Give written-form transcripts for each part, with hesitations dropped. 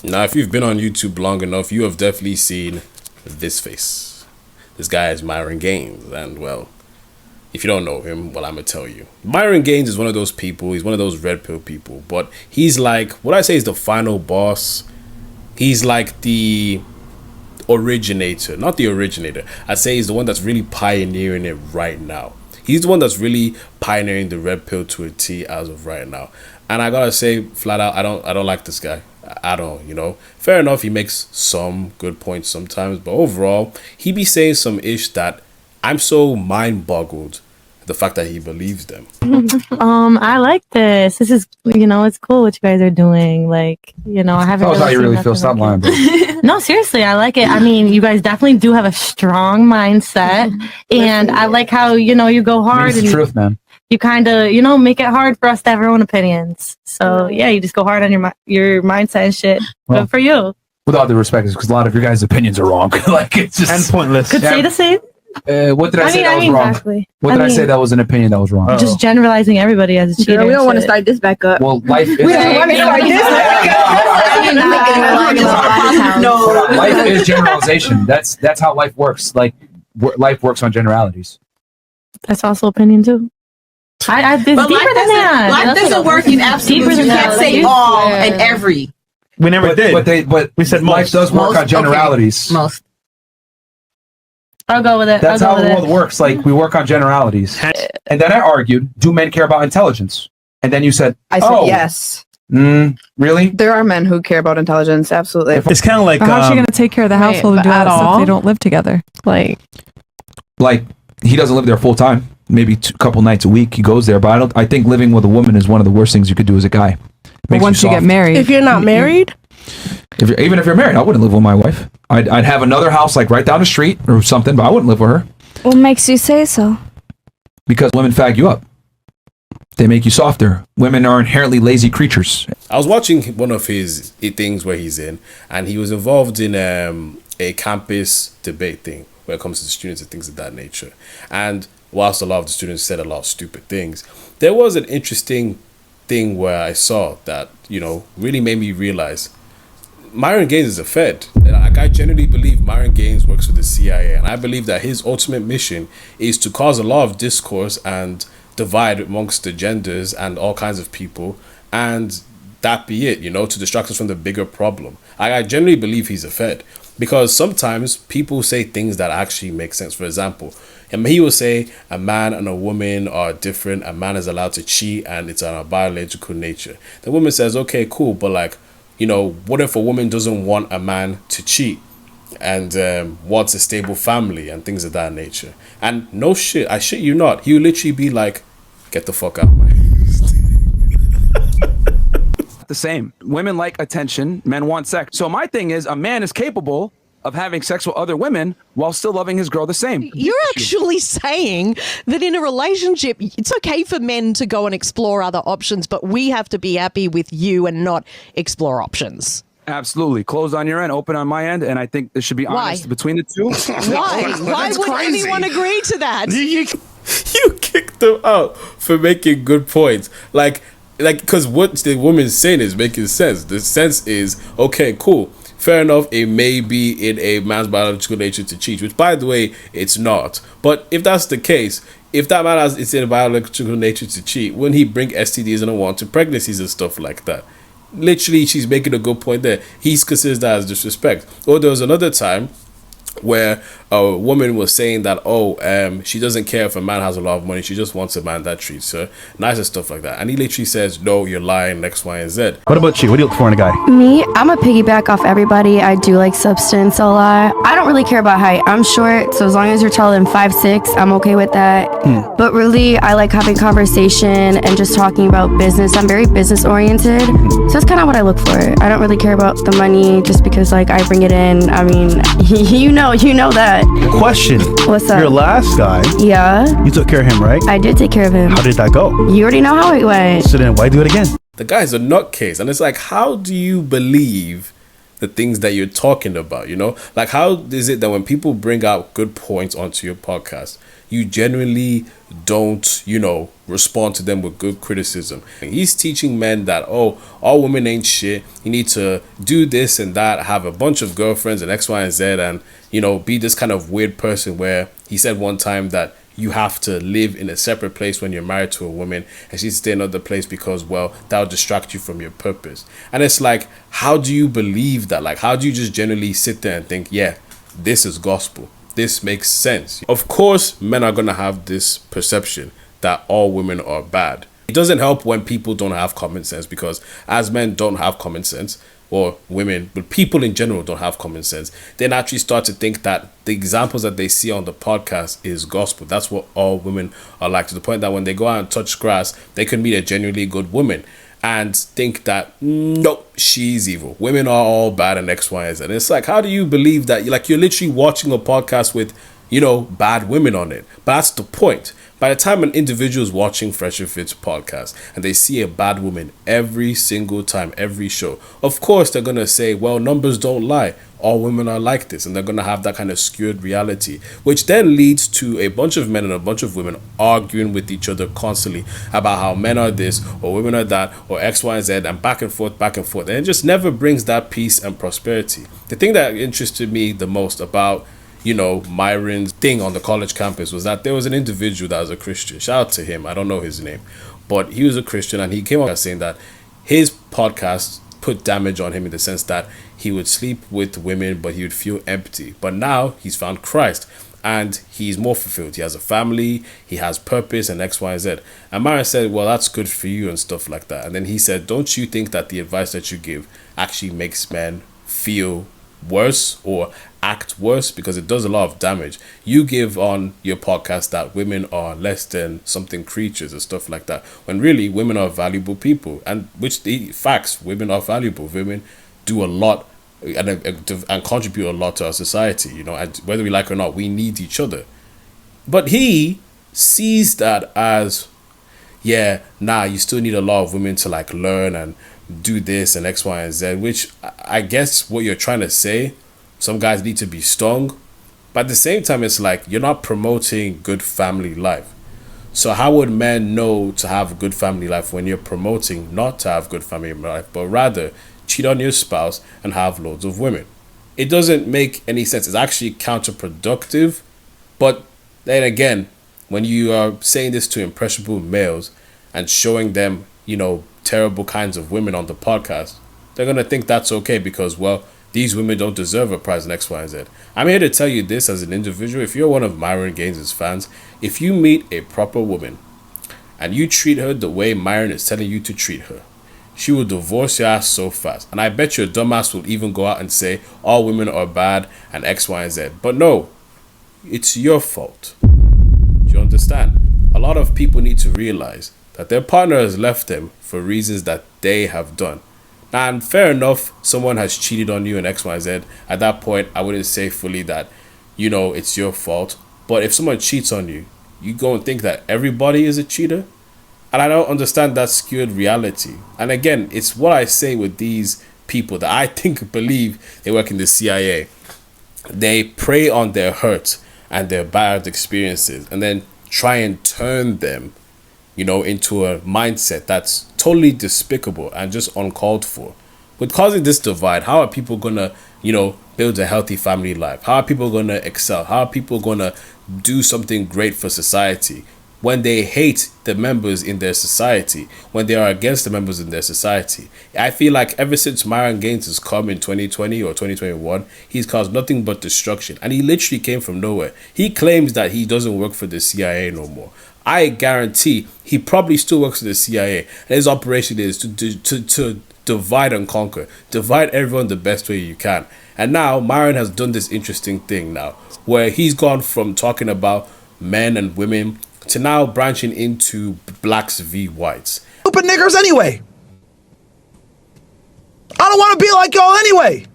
Now, if you've been on YouTube long enough, you have definitely seen this face. This guy is Myron Gaines, and well, if you don't know him, well, I'm gonna tell you. Myron Gaines is one of those people. He's one of those red pill people, but he's like, what I say is the final boss. He's like the originator, not the originator. I'd say he's the one that's really pioneering it right now. He's the one that's really pioneering the red pill to a T as of right now. And I gotta say, flat out, I don't like this guy at all. You know, fair enough, he makes some good points sometimes, but overall, he be saying some ish that I'm so mind boggled the fact that he believes them. I like this. This is, it's cool what you guys are doing. Like, I haven't. That was how you really feel. Stop lying, bro. No, seriously, I like it. I mean, you guys definitely do have a strong mindset, and I like how you go hard. It's the truth, man. You kind of make it hard for us to have our own opinions. So yeah, you just go hard on your mindset and shit. Good for you. With all due respect, because a lot of your guys' opinions are wrong. Like it's just and pointless. Could say the same. What did I say that was wrong? Exactly. What did I say that was an opinion that was wrong? Just generalizing everybody as a cheater. Girl, we don't want to start this back up. Well, life is life is generalization. That's how life works. Like life works on generalities. That's also opinion too. It's deeper than that. Life doesn't work in absolutes. You can't say all and every. We never did. But we said life does work on generalities. Okay. Most. I'll go with it. That's how the world works. Like we work on generalities. And then I argued, do men care about intelligence? And then you said, I said yes. Really? There are men who care about intelligence. Absolutely. It's kind of like how's she going to take care of the household and do all that stuff if they don't live together? Like he doesn't live there full time. Maybe a couple nights a week he goes there. But I think living with a woman is one of the worst things you could do as a guy. But once you get married, if you're not married. Even if you're married, I wouldn't live with my wife. I'd have another house like right down the street or something, but I wouldn't live with her. What makes you say so? Because women fag you up. They make you softer. Women are inherently lazy creatures. I was watching one of his things where he's in, and he was involved in a campus debate thing where it comes to the students and things of that nature. And whilst a lot of the students said a lot of stupid things, there was an interesting thing where I saw that, really made me realize Myron Gaines is a Fed. Like, I genuinely believe Myron Gaines works for the CIA, and I believe that his ultimate mission is to cause a lot of discourse and divide amongst the genders and all kinds of people, and that be it, to distract us from the bigger problem. I genuinely believe he's a Fed, because sometimes people say things that actually make sense. For example, he will say a man and a woman are different. A man is allowed to cheat and it's on a biological nature. The woman says, okay, cool, but like, what if a woman doesn't want a man to cheat and wants a stable family and things of that nature? And no shit, I shit you not, he will literally be like, get the fuck out of my house. The same. Women like attention, men want sex. So my thing is, a man is capable of having sex with other women while still loving his girl the same. You're actually saying that in a relationship, it's okay for men to go and explore other options, but we have to be happy with you and not explore options. Absolutely. Closed on your end, open on my end, and I think there should be honest between the two. Why? Why would anyone agree to that? You kicked them out for making good points. Like, because what the woman's saying is making sense. The sense is, okay, cool. Fair enough, it may be in a man's biological nature to cheat, which, by the way, it's not. But if that's the case, if that man has it's in a biological nature to cheat, wouldn't he bring STDs and unwanted pregnancies and stuff like that? Literally, she's making a good point there. He considers that as disrespect. Or there was another time where a woman was saying that, she doesn't care if a man has a lot of money, she just wants a man that treats her nice and stuff like that. And he literally says, no, you're lying, X, Y, and Z. What about you? What do you look for in a guy? Me, I'm a piggyback off everybody. I do like substance a lot. I don't really care about height. I'm short, so as long as you're taller than 5'6", I'm okay with that. But really, I like having conversation and just talking about business. I'm very business oriented, so that's kind of what I look for. I don't really care about the money just because like I bring it in. I mean, you know that. Question. What's up? Your last guy. Yeah. You took care of him, right? I did take care of him. How did that go? You already know how it went. So then why do it again? The guy's a nutcase, and it's like, how do you believe the things that you're talking about, you know? Like, how is it that when people bring out good points onto your podcast, you genuinely don't, you know, respond to them with good criticism? And he's teaching men that, oh, all women ain't shit. You need to do this and that, have a bunch of girlfriends and X, Y, and Z, and, you know, be this kind of weird person where he said one time that you have to live in a separate place when you're married to a woman, and she's stay in another place because, well, that'll distract you from your purpose. And it's like, how do you believe that? Like, how do you just generally sit there and think, yeah, this is gospel? This makes sense. Of course, men are going to have this perception that all women are bad. It doesn't help when people don't have common sense, because as men don't have common sense, or women, but people in general don't have common sense, they naturally start to think that the examples that they see on the podcast is gospel. That's what all women are like, to the point that when they go out and touch grass, they could meet a genuinely good woman and think that, nope, she's evil. Women are all bad and X, Y, and Z. And it's like, how do you believe that? Like, you're literally watching a podcast with, you know, bad women on it. But that's the point. By the time an individual is watching Fresh and Fit's podcast and they see a bad woman every single time, every show, of course they're going to say, well, numbers don't lie. All women are like this. And they're going to have that kind of skewed reality, which then leads to a bunch of men and a bunch of women arguing with each other constantly about how men are this or women are that or X, Y, and Z, and back and forth. And it just never brings that peace and prosperity. The thing that interested me the most about, you know, Myron's thing on the college campus was that there was an individual that was a Christian. Shout out to him. I don't know his name, but he was a Christian, and he came out saying that his podcast put damage on him in the sense that he would sleep with women, but he would feel empty. But now he's found Christ and he's more fulfilled. He has a family, he has purpose, and X, Y, and Z. And Myron said, well, that's good for you and stuff like that. And then he said, don't you think that the advice that you give actually makes men feel worse or act worse? Because it does a lot of damage. You give on your podcast that women are less than something creatures and stuff like that, when really women are valuable people, and which the facts, women are valuable. Women do a lot and contribute a lot to our society, you know, and whether we like it or not, we need each other. But he sees that as, yeah, nah, you still need a lot of women to like learn and do this and X, Y, and Z, which I guess what you're trying to say, some guys need to be strong, but at the same time, it's like, you're not promoting good family life. So how would men know to have a good family life when you're promoting not to have good family life, but rather cheat on your spouse and have loads of women? It doesn't make any sense. It's actually counterproductive. But then again, when you are saying this to impressionable males and showing them, you know, terrible kinds of women on the podcast, they're going to think that's okay because, well, these women don't deserve a prize in X, Y, and Z. I'm here to tell you this as an individual. If you're one of Myron Gaines' fans, if you meet a proper woman and you treat her the way Myron is telling you to treat her, she will divorce your ass so fast. And I bet your dumbass will even go out and say all women are bad and X, Y, and Z. But no, it's your fault. Do you understand? A lot of people need to realize that their partner has left them for reasons that they have done. And fair enough, someone has cheated on you and X, Y, Z. At that point, I wouldn't say fully that, you know, it's your fault. But if someone cheats on you, you go and think that everybody is a cheater? And I don't understand that skewed reality. And again, it's what I say with these people that I think believe they work in the CIA. They prey on their hurt and their bad experiences and then try and turn them, you know, into a mindset that's totally despicable and just uncalled for. With causing this divide, how are people gonna, you know, build a healthy family life? How are people gonna excel? How are people gonna do something great for society when they hate the members in their society, when they are against the members in their society? I feel like ever since Myron Gaines has come in 2020 or 2021, he's caused nothing but destruction. And he literally came from nowhere. He claims that he doesn't work for the CIA no more. I guarantee he probably still works for the CIA, and his operation is to divide and conquer, divide everyone the best way you can. And now Myron has done this interesting thing now, where he's gone from talking about men and women to now branching into blacks v whites. Stupid niggers anyway. I don't want to be like y'all anyway.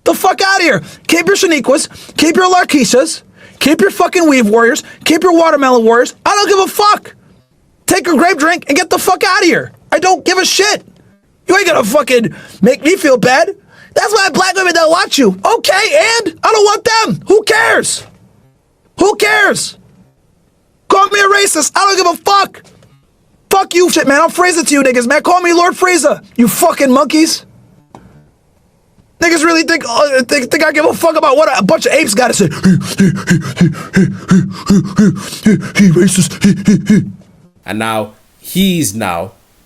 The fuck out of here. Keep your Shaniquas, keep your Larquisas, keep your fucking weave warriors, keep your watermelon warriors. I don't give a fuck. Take a grape drink and get the fuck out of here. I don't give a shit. You ain't gonna fucking make me feel bad. That's why black women don't want you. Okay, and I don't want them. Who cares? Who cares? Call me a racist. I don't give a fuck. Fuck you, shit, man. I'll phrase it to you, niggas, man. Call me Lord Fraser. You fucking monkeys. Niggas really think I give a fuck about what a bunch of apes gotta say. He racist. And now he's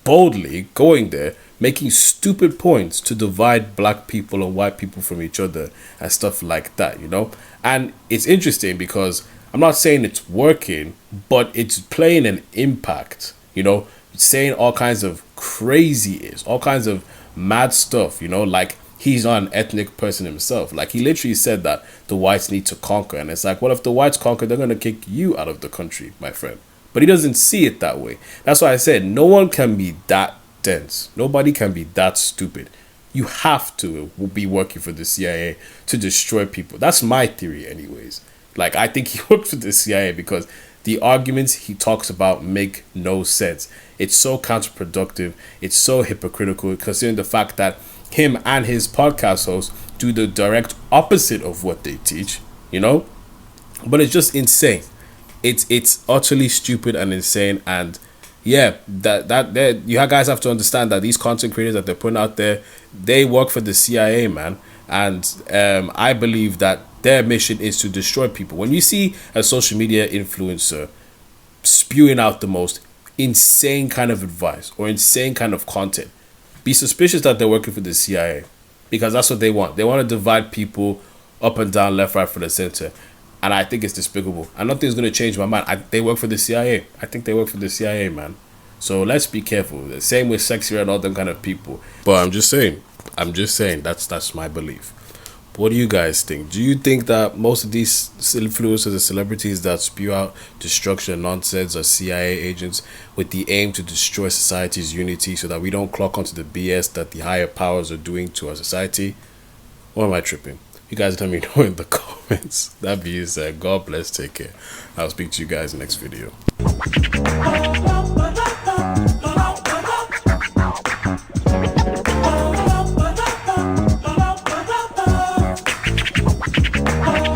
boldly going there, making stupid points to divide black people and white people from each other and stuff like that, you know? And it's interesting because I'm not saying it's working, but it's playing an impact, you know, saying all kinds of crazy-ish, all kinds of mad stuff, you know, like he's not an ethnic person himself. Like he literally said that the whites need to conquer. And it's like, well, if the whites conquer, they're going to kick you out of the country, my friend. But he doesn't see it that way. That's why I said no one can be that dense. Nobody can be that stupid. You have to be working for the CIA to destroy people. That's my theory anyways. Like, I think he works for the CIA because the arguments he talks about make no sense. It's so counterproductive. It's so hypocritical considering the fact that him and his podcast host do the direct opposite of what they teach, you know? But it's just insane. It's utterly stupid and insane. And yeah, that you guys have to understand that these content creators that they're putting out there, they work for the CIA, man. And I believe that their mission is to destroy people. When you see a social media influencer spewing out the most insane kind of advice or insane kind of content, be suspicious that they're working for the CIA, because that's what they want. They want to divide people up and down, left, right, for the center. And I think it's despicable. And nothing's going to change my mind. They work for the CIA. I think they work for the CIA, man. So let's be careful. The same with Sexy and all them kind of people. But I'm just saying. That's my belief. What do you guys think? Do you think that most of these influencers and celebrities that spew out destruction and nonsense are CIA agents with the aim to destroy society's unity so that we don't clock onto the BS that the higher powers are doing to our society? Or am I tripping? You guys let me know in the comments. That being said, God bless, take care. I'll speak to you guys next video.